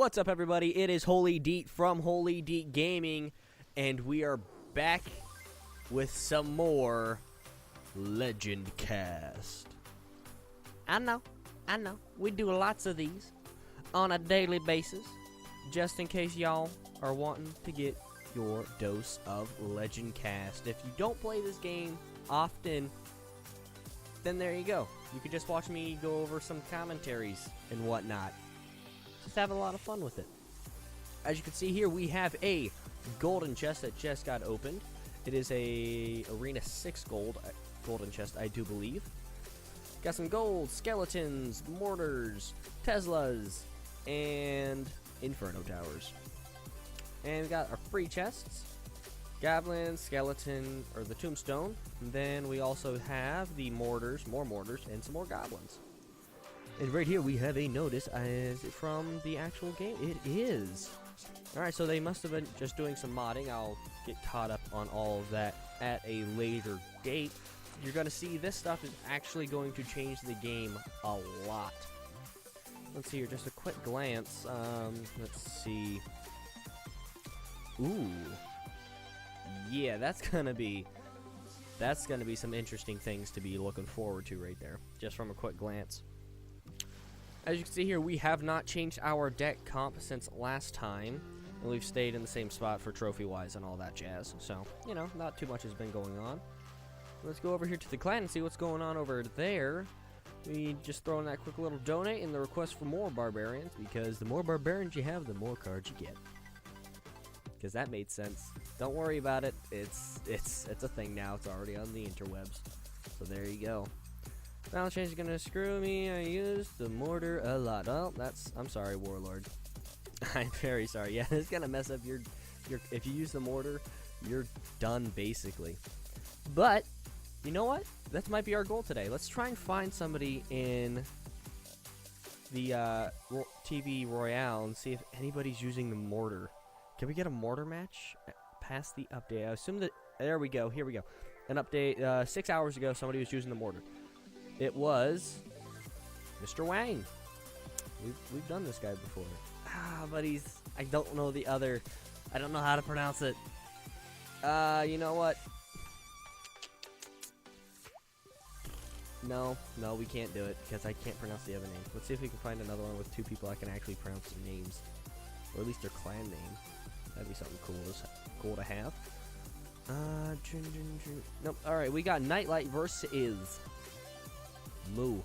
What's up, everybody? It is HOLYDEAT from HOLYDEAT Gaming, and we are back with some more Legend Cast. I know. We do lots of these on a daily basis, just in case y'all are wanting to get your dose of Legend Cast. If you don't play this game often, then there you go. You can just watch me go over some commentaries and whatnot. Just have a lot of fun with it. As you can see here, we have a golden chest that just got opened. It is a Arena 6 golden chest, I do believe. Got some gold, skeletons, mortars, Teslas, and Inferno towers. And we got our free chests. Goblin, skeleton, or the tombstone. And then we also have the mortars, more mortars, and some more goblins. And right here we have a notice. Is it from the actual game? It is. Alright, so they must have been just doing some modding. I'll get caught up on all of that at a later date. You're going to see this stuff is actually going to change the game a lot. Let's see here, just a quick glance. Let's see. Ooh. Yeah, that's gonna be some interesting things to be looking forward to right there, just from a quick glance. As you can see here, we have not changed our deck comp since last time, and we've stayed in the same spot for trophy-wise and all that jazz. So, you know, not too much has been going on. Let's go over here to the clan and see what's going on over there. We just throw in that quick little donate and the request for more barbarians, because the more barbarians you have, the more cards you get. Because that made sense. Don't worry about it. It's a thing now. It's already on the interwebs. So there you go. Balance change is gonna screw me. I used the mortar a lot. Oh, I'm sorry, Warlord. I'm very sorry. Yeah, it's gonna mess up your. If you use the mortar, you're done basically. But you know what? That might be our goal today. Let's try and find somebody in the TV Royale and see if anybody's using the mortar. Can we get a mortar match past the update? I assume that. There we go. Here we go. An update 6 hours ago. Somebody was using the mortar. It was Mr. Wang. We've done this guy before. But I don't know the other. I don't know how to pronounce it. You know what? No, we can't do it because I can't pronounce the other name. Let's see if we can find another one with two people I can actually pronounce their names, or at least their clan name. That'd be something cool to have. Nope. All right, we got Nightlight versus MOO.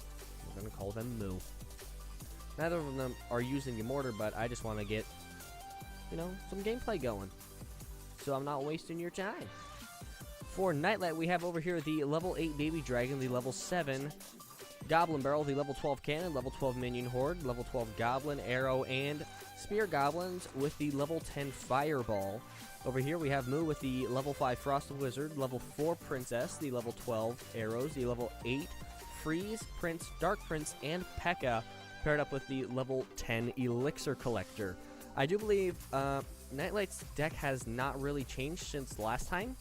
We're gonna call them MOO. Neither of them are using the mortar, but I just want to get, you know, some gameplay going, so I'm not wasting your time. For Nightlight, we have over here the level 8 Baby Dragon, the level 7 Goblin Barrel, the level 12 Cannon, level 12 Minion Horde, level 12 Goblin, Arrow, and Spear Goblins with the level 10 Fireball. Over here we have MOO with the level 5 Frost Wizard, level 4 Princess, the level 12 Arrows, the level 8 Freeze, Prince, Dark Prince, and P.E.K.K.A. paired up with the level 10 Elixir Collector. I do believe Nightlight's deck has not really changed since last time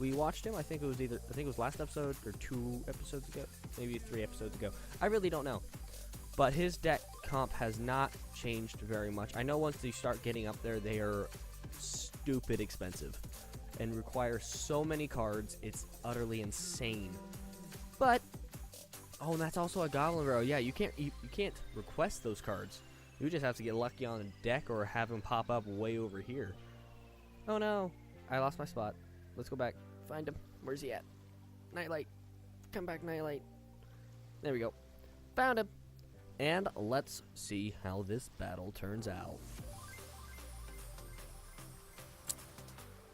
we watched him. I think it was last episode or 2 episodes ago, maybe 3 episodes ago. I really don't know. But his deck comp has not changed very much. I know once you start getting up there, they are stupid expensive and require so many cards. It's utterly insane. But oh, and that's also a Goblin Barrel. Yeah, you can't request those cards. You just have to get lucky on a deck or have them pop up way over here. Oh no, I lost my spot. Let's go back. Find him. Where's he at? Nightlight. Come back, Nightlight. There we go. Found him. And let's see how this battle turns out.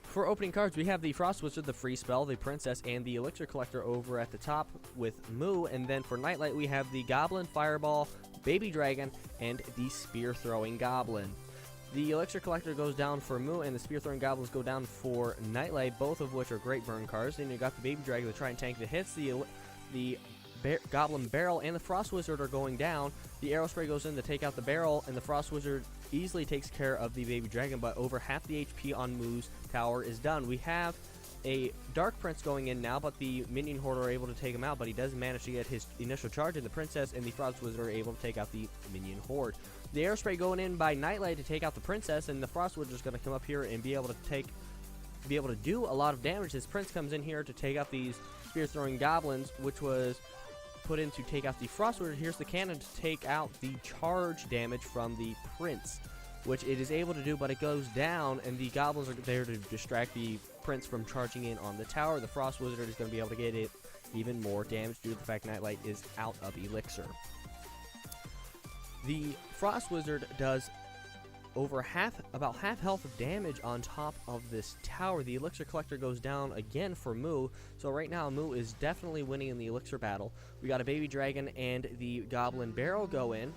For opening cards, we have the Frost Wizard, the Free Spell, the Princess, and the Elixir Collector over at the top with MOO. And then for Nightlight, we have the Goblin, Fireball, Baby Dragon, and the Spear Throwing Goblin. The Elixir Collector goes down for MOO, and the Spear Throwing Goblins go down for Nightlight, both of which are great burn cards. Then you got the Baby Dragon to try and tank the hits. The Goblin Barrel and the Frost Wizard are going down. The Arrow Spray goes in to take out the barrel, and the Frost Wizard easily takes care of the Baby Dragon, but over half the HP on MOO's tower is done. We have a Dark Prince going in now, but the Minion Horde are able to take him out, but he does manage to get his initial charge, and the Princess and the Frost Wizard are able to take out the Minion Horde. The Aerospray going in by NITE to take out the Princess, and the Frost Wizard is going to come up here and be able to do a lot of damage. This Prince comes in here to take out these spear-throwing goblins, which was put in to take out the Frost Wizard. Here's the cannon to take out the charge damage from the Prince, which it is able to do, but it goes down, and the goblins are there to distract the Prince from charging in on the tower. The Frost Wizard is going to be able to get it even more damage due to the fact NITE is out of Elixir. The Frost Wizard does over about half health of damage on top of this tower. The Elixir Collector goes down again for MOO, so right now MOO is definitely winning in the Elixir battle. We got a Baby Dragon and the Goblin Barrel go in.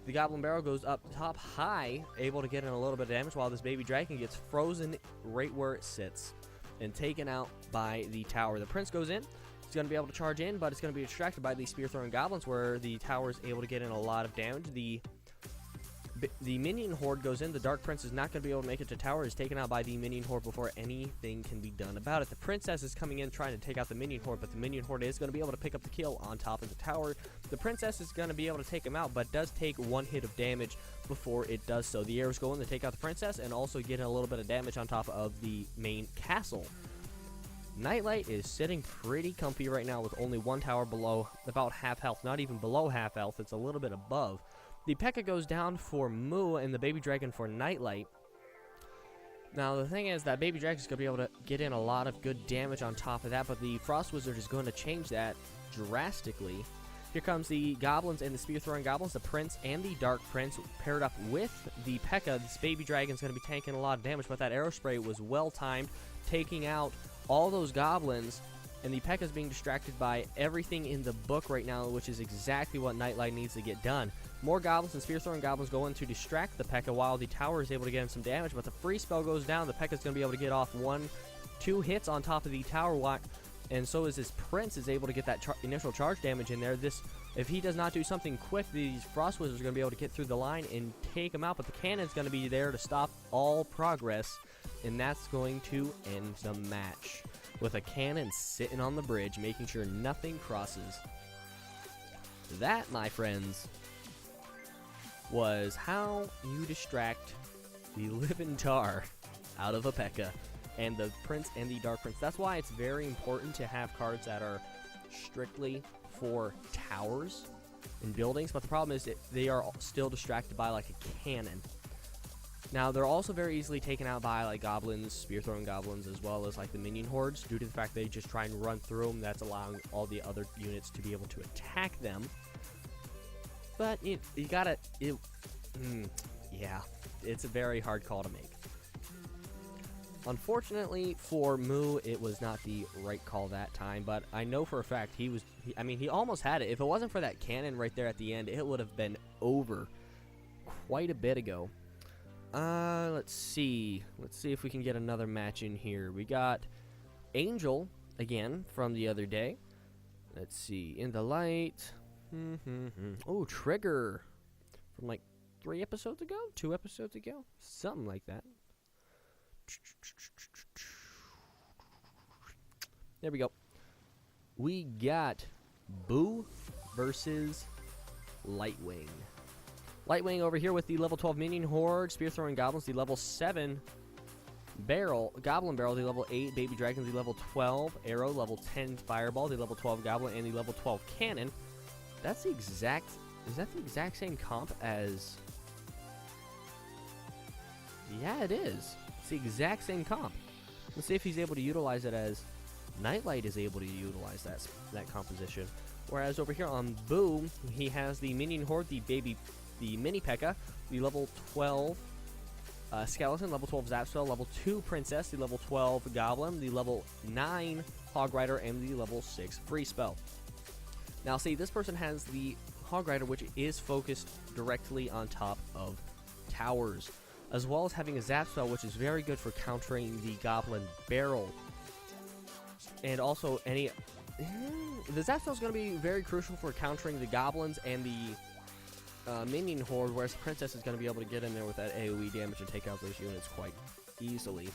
The Goblin Barrel goes up top high, able to get in a little bit of damage, while this Baby Dragon gets frozen right where it sits and taken out by the tower. The Prince goes in. He's going to be able to charge in, but it's going to be distracted by the spear-throwing goblins, where the tower is able to get in a lot of damage. The Minion Horde goes in. The Dark Prince is not going to be able to make it to tower. Is taken out by the Minion Horde before anything can be done about it. The Princess is coming in trying to take out the Minion Horde, but the Minion Horde is going to be able to pick up the kill on top of the tower. The Princess is going to be able to take him out, but does take one hit of damage before it does so. The arrows go in to take out the Princess and also get a little bit of damage on top of the main castle. NITE is sitting pretty comfy right now with only one tower below about half health. Not even below half health, it's a little bit above. The P.E.K.K.A goes down for MOO and the Baby Dragon for NITE. Now, the thing is that Baby Dragon is going to be able to get in a lot of good damage on top of that, but the Frost Wizard is going to change that drastically. Here comes the Goblins and the Spear-Throwing Goblins, the Prince and the Dark Prince, paired up with the P.E.K.K.A. This Baby Dragon is going to be tanking a lot of damage, but that Aerospray was well-timed, taking out all those Goblins, and the P.E.K.K.A. is being distracted by everything in the book right now, which is exactly what NITE needs to get done. More Goblins and Spear-Throwing Goblins go in to distract the P.E.K.K.A. while the tower is able to get him some damage, but the freeze spell goes down. The P.E.K.K.A. is going to be able to get off 1-2 hits on top of the tower, and so is this Prince is able to get that initial charge damage in there. If he does not do something quick, these Frost Wizards are going to be able to get through the line and take him out, but the cannon is going to be there to stop all progress, and that's going to end the match with a cannon sitting on the bridge, making sure nothing crosses. That, my friends, was how you distract the living tar out of a P.E.K.K.A. and the Prince and the Dark Prince. That's why it's very important to have cards that are strictly for towers and buildings, but the problem is that they are still distracted by like a cannon. Now, they're also very easily taken out by like goblins, spear-throwing goblins, as well as like the Minion Hordes, due to the fact they just try and run through them. That's allowing all the other units to be able to attack them. But you gotta, yeah, it's a very hard call to make. Unfortunately for MOO, it was not the right call that time, but I know for a fact he almost had it. If it wasn't for that cannon right there at the end, it would have been over quite a bit ago. Let's see if we can get another match in here. We got Angel again from the other day. Let's see, in the light. Oh, Trigger from like 3 episodes ago, 2 episodes ago, something like that. There we go. We got Boo versus Lightwing. Lightwing over here with the level 12 Minion Horde, Spear-Throwing Goblins, the level 7 Goblin Barrel, the level 8 Baby Dragon, the level 12 Arrow, level 10 Fireball, the level 12 Goblin, and the level 12 Cannon. That's the exact, is that the exact same comp as, yeah, it is. It's the exact same comp. Let's see if he's able to utilize it as NITE is able to utilize that composition. Whereas over here on Boo, he has the Minion Horde, the Mini P.E.K.K.A., the level 12 Skeleton, level 12 Zap Spell, level 2 Princess, the level 12 Goblin, the level 9 Hog Rider, and the level 6 Free Spell. Now, see, this person has the Hog Rider, which is focused directly on top of towers, as well as having a Zap Spell, which is very good for countering the Goblin Barrel. And also, the Zap Spell is going to be very crucial for countering the Goblins and the Minion Horde, whereas the Princess is going to be able to get in there with that AoE damage and take out those units quite easily.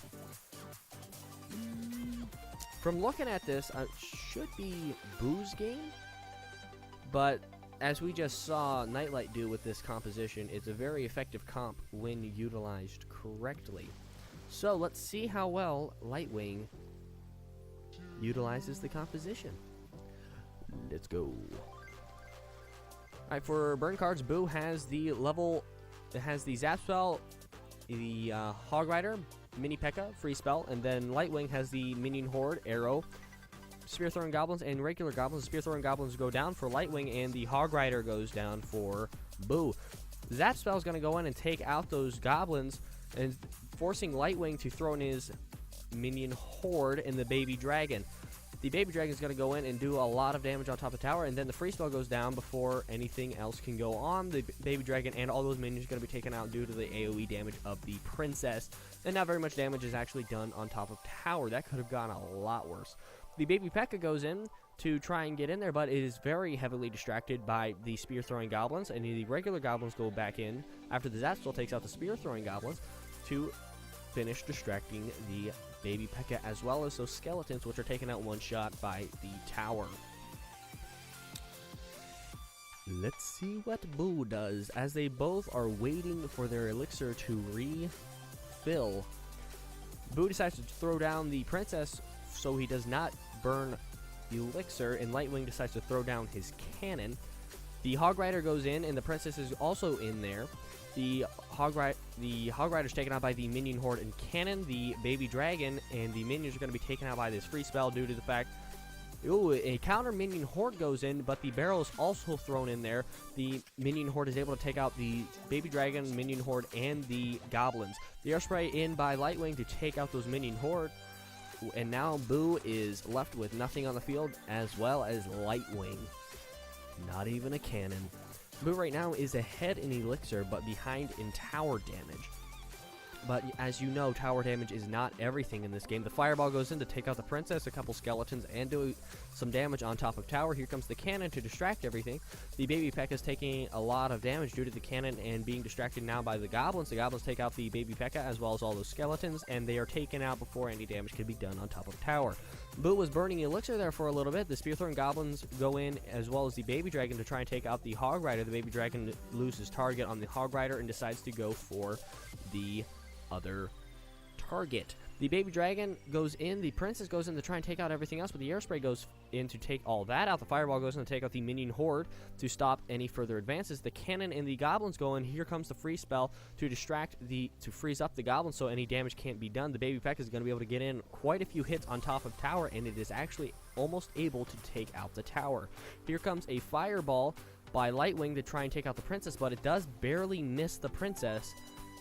From looking at this, it should be Boo's game, but as we just saw Nightlight do with this composition, it's a very effective comp when utilized correctly. So let's see how well Lightwing utilizes the composition. Let's go. Alright, for burn cards, Boo has the Zap Spell, the Hog Rider, Mini P.E.K.K.A, Free Spell, and then Lightwing has the Minion Horde, Arrow, Spear Throwing Goblins, and regular Goblins. Spear Throwing Goblins go down for Lightwing, and the Hog Rider goes down for Boo. Zap Spell is going to go in and take out those Goblins, and forcing Lightwing to throw in his Minion Horde and the Baby Dragon. The Baby Dragon is going to go in and do a lot of damage on top of the tower, and then the Free Spell goes down before anything else can go on. The Baby Dragon and all those minions are going to be taken out due to the AoE damage of the Princess, and not very much damage is actually done on top of tower. That could have gone a lot worse. The Baby P.E.K.K.A goes in to try and get in there, but it is very heavily distracted by the Spear-Throwing Goblins, and the regular Goblins go back in after the Zap Spell takes out the Spear-Throwing Goblins to finish distracting the Baby P.E.K.K.A, as well as those skeletons, which are taken out one shot by the tower. Let's see what Boo does, as they both are waiting for their elixir to refill. Boo decides to throw down the Princess so he does not burn the elixir, and Lightwing decides to throw down his cannon. The Hog Rider goes in, and the Princess is also in there. The Hog Rider is taken out by the Minion Horde and Cannon. The Baby Dragon and the minions are going to be taken out by this free spell due to the fact, a counter Minion Horde goes in, but the barrel is also thrown in there. The Minion Horde is able to take out the Baby Dragon, Minion Horde, and the Goblins. The Air Spray in by Lightwing to take out those Minion Horde, and now Boo is left with nothing on the field, as well as Lightwing. Not even a cannon. Boo right now is ahead in Elixir, but behind in tower damage. But as you know, tower damage is not everything in this game. The Fireball goes in to take out the Princess, a couple skeletons, and do some damage on top of tower. Here comes the cannon to distract everything. The Baby P.E.K.K.A is taking a lot of damage due to the cannon and being distracted now by the Goblins. The Goblins take out the Baby P.E.K.K.A as well as all those skeletons, and they are taken out before any damage can be done on top of tower. Boo was burning Elixir there for a little bit. The Spear-Throwing Goblins go in as well as the Baby Dragon to try and take out the Hog Rider. The Baby Dragon loses target on the Hog Rider and decides to go for the other target. The Baby Dragon goes in, the Princess goes in to try and take out everything else, but the Air Spray goes in to take all that out. The Fireball goes in to take out the Minion Horde to stop any further advances. The Cannon and the Goblins go in. Here comes the free spell to to freeze up the Goblins so any damage can't be done. The Baby P.E.K.K.A is going to be able to get in quite a few hits on top of tower, and it is actually almost able to take out the tower. Here comes a Fireball by Lightwing to try and take out the Princess, but it does barely miss the Princess.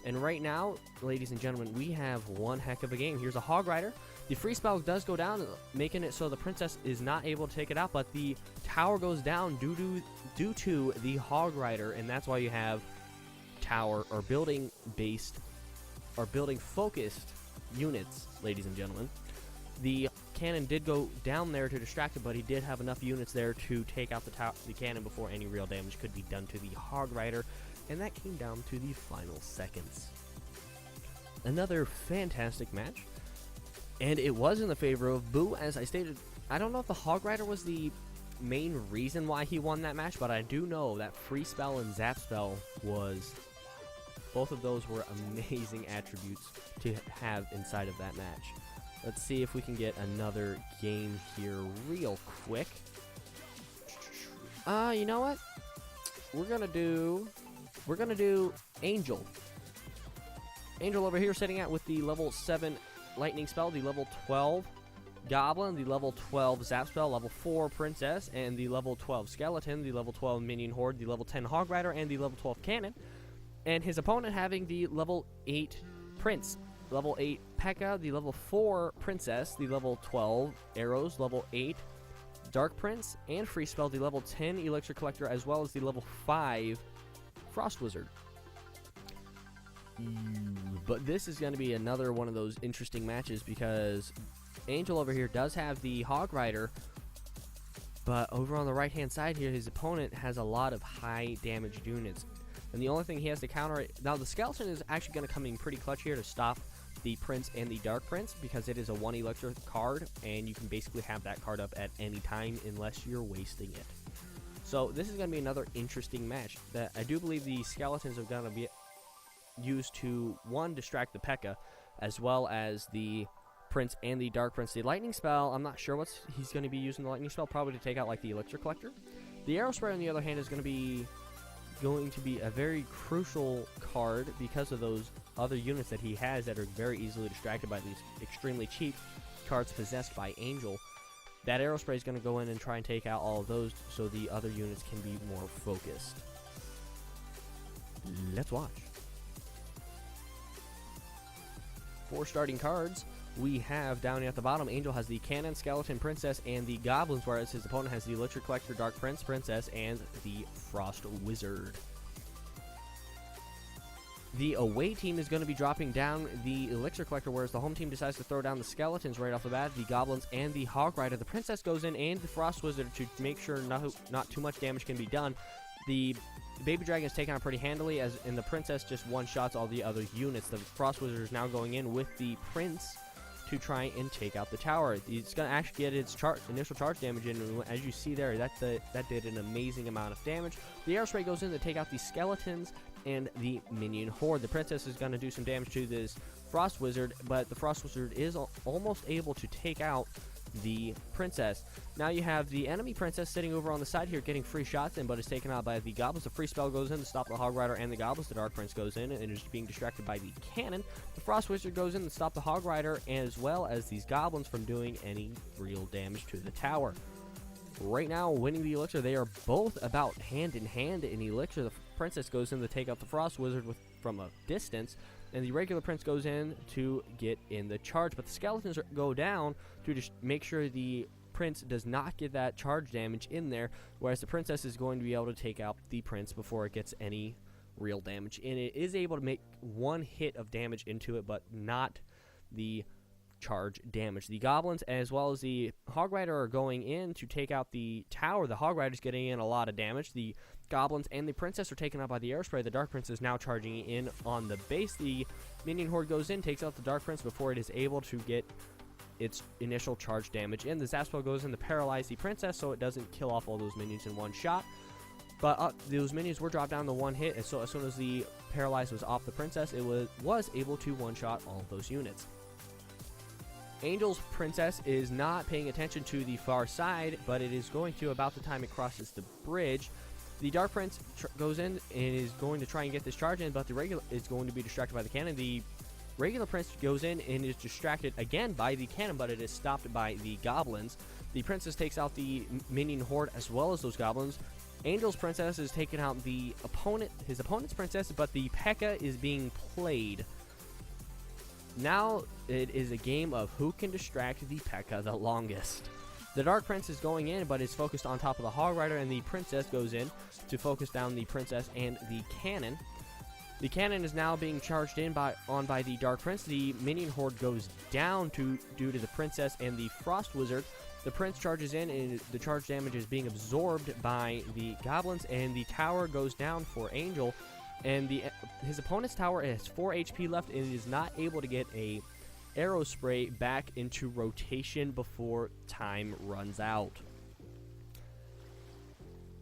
And right now, ladies and gentlemen, we have one heck of a game. Here's a Hog Rider. The free spell does go down, making it so the Princess is not able to take it out, but the tower goes down due to the Hog Rider, and that's why you have tower or building focused units, ladies and gentlemen. The cannon did go down there to distract it, but he did have enough units there to take out the cannon before any real damage could be done to the Hog Rider. And that came down to the final seconds. Another fantastic match. And it was in the favor of Boo, as I stated. I don't know if the Hog Rider was the main reason why he won that match, but I do know that Free Spell and Zap Spell both of those were amazing attributes to have inside of that match. Let's see if we can get another game here real quick. You know what? We're gonna do Angel. Angel over here sitting out with the level 7 Lightning Spell, the level 12 Goblin, the level 12 Zap Spell, level 4 Princess, and the level 12 Skeleton, the level 12 Minion Horde, the level 10 Hog Rider, and the level 12 Cannon. And his opponent having the level 8 Prince, level 8 P.E.K.K.A, the level 4 Princess, the level 12 Arrows, level 8 Dark Prince, and Free Spell, the level 10 Elixir Collector, as well as the level 5 Frost Wizard. But this is going to be another one of those interesting matches because Angel over here does have the Hog Rider, but over on the right hand side here, his opponent has a lot of high damage units, and the only thing he has to counter it now, the Skeleton is actually going to come in pretty clutch here to stop the Prince and the Dark Prince, because it is a 1 Elixir card, and you can basically have that card up at any time unless you're wasting it. So this is going to be another interesting match. That I do believe the Skeletons are going to be used to, one, distract the P.E.K.K.A, as well as the Prince and the Dark Prince. The Lightning Spell, I'm not sure what he's going to be using the Lightning Spell, probably to take out like the Elixir Collector. The Arrow Spray, on the other hand, is going to be a very crucial card because of those other units that he has that are very easily distracted by these extremely cheap cards possessed by Angel. That Arrow Spray is going to go in and try and take out all of those so the other units can be more focused. Let's watch. For starting cards, we have down at the bottom, Angel has the Cannon, Skeleton, Princess, and the Goblins, whereas his opponent has the Elixir Collector, Dark Prince, Princess, and the Frost Wizard. The away team is going to be dropping down the Elixir Collector, whereas the home team decides to throw down the Skeletons right off the bat, the Goblins, and the Hog Rider. The Princess goes in, and the Frost Wizard to make sure not too much damage can be done. The Baby Dragon is taken out pretty handily, and the Princess just one-shots all the other units. The Frost Wizard is now going in with the Prince to try and take out the tower. It's going to actually get its initial charge damage in, and as you see there, that did an amazing amount of damage. The Air Spray goes in to take out the Skeletons and the Minion Horde. The Princess is going to do some damage to this Frost Wizard, but the Frost Wizard is almost able to take out the Princess. Now you have the enemy Princess sitting over on the side here getting free shots in, but is taken out by the Goblins. The free spell goes in to stop the Hog Rider and the Goblins. The Dark Prince goes in and is being distracted by the Cannon. The Frost Wizard goes in to stop the Hog Rider as well as these Goblins from doing any real damage to the tower. Right now, winning the Elixir, they are both about hand in hand in Elixir. The Princess goes in to take out the Frost Wizard from a distance, and the regular Prince goes in to get in the charge. But the Skeletons go down to just make sure the Prince does not get that charge damage in there, whereas the Princess is going to be able to take out the Prince before it gets any real damage. And it is able to make one hit of damage into it, but not the charge damage. The Goblins as well as the Hog Rider are going in to take out the tower. The Hog Rider is getting in a lot of damage. The Goblins and the Princess are taken out by the Air Spray. The Dark Prince is now charging in on the base. The Minion Horde goes in, takes out the Dark Prince before it is able to get its initial charge damage in. The Zap Spell goes in to paralyze the Princess so it doesn't kill off all those minions in one shot. But those minions were dropped down to one hit, and so as soon as the paralyze was off the Princess, it was able to one-shot all of those units. Angel's Princess is not paying attention to the far side, but it is going to about the time it crosses the bridge. The Dark Prince goes in and is going to try and get this charge in, but the regular is going to be distracted by the cannon. The regular Prince goes in and is distracted again by the cannon, but it is stopped by the Goblins. The Princess takes out the Minion Horde as well as those Goblins. Angel's Princess is taking out his opponent's Princess, but the P.E.K.K.A is being played. Now it is a game of who can distract the P.E.K.K.A the longest. The Dark Prince is going in, but is focused on top of the Hog Rider, and the Princess goes in to focus down the Princess and the Cannon. The Cannon is now being charged in by the Dark Prince. The Minion Horde goes down due to the Princess and the Frost Wizard. The Prince charges in, and the charge damage is being absorbed by the Goblins, and the tower goes down for Angel. And his opponent's tower has 4 HP left and is not able to get a Arrow Spray back into rotation before time runs out.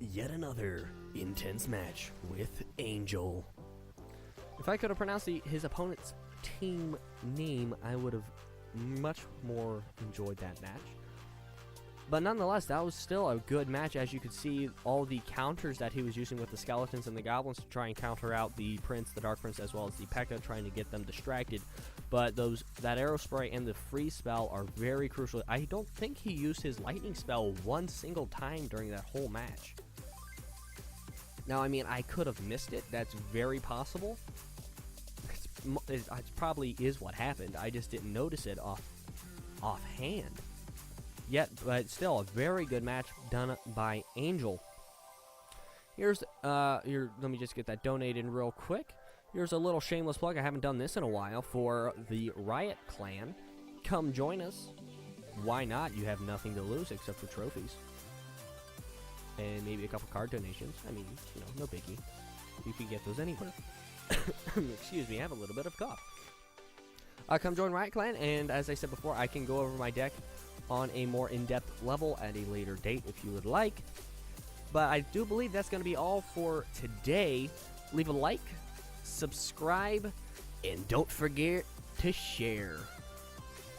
Yet another intense match with Angel. If I could have pronounced his opponent's team name, I would have much more enjoyed that match. But nonetheless, that was still a good match. As you could see, all the counters that he was using with the Skeletons and the Goblins to try and counter out the Prince, the Dark Prince, as well as the P.E.K.K.A, trying to get them distracted. But that Arrow Spray and the Freeze Spell are very crucial. I don't think he used his Lightning Spell one single time during that whole match. Now, I mean, I could have missed it. That's very possible. It probably is what happened. I just didn't notice it offhand. Yet, but still a very good match done by Angel. Let me just get that donated real quick. Here's a little shameless plug. I haven't done this in a while for the Riot Clan. Come join us. Why not? You have nothing to lose except for trophies. And maybe a couple card donations. I mean, no biggie. You can get those anywhere. Excuse me, I have a little bit of cough. come join Riot Clan, and as I said before, I can go over my deck on a more in-depth level at a later date if you would like. But I do believe that's going to be all for today. Leave a like, subscribe, and don't forget to share.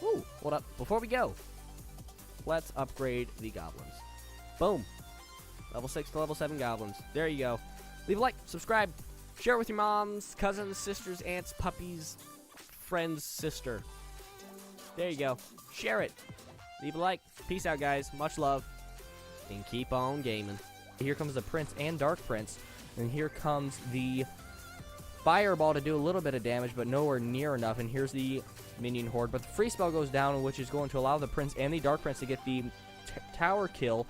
Ooh, hold up. Before we go, let's upgrade the goblins. Boom. Level 6 to level 7 goblins. There you go. Leave a like, subscribe, share with your moms, cousins, sisters, aunts, puppies, friends, sister. There you go. Share it. Leave a like. Peace out, guys. Much love. And keep on gaming. Here comes the Prince and Dark Prince. And here comes the Fireball to do a little bit of damage, but nowhere near enough. And here's the minion horde. But the free spell goes down, which is going to allow the Prince and the Dark Prince to get the tower kill.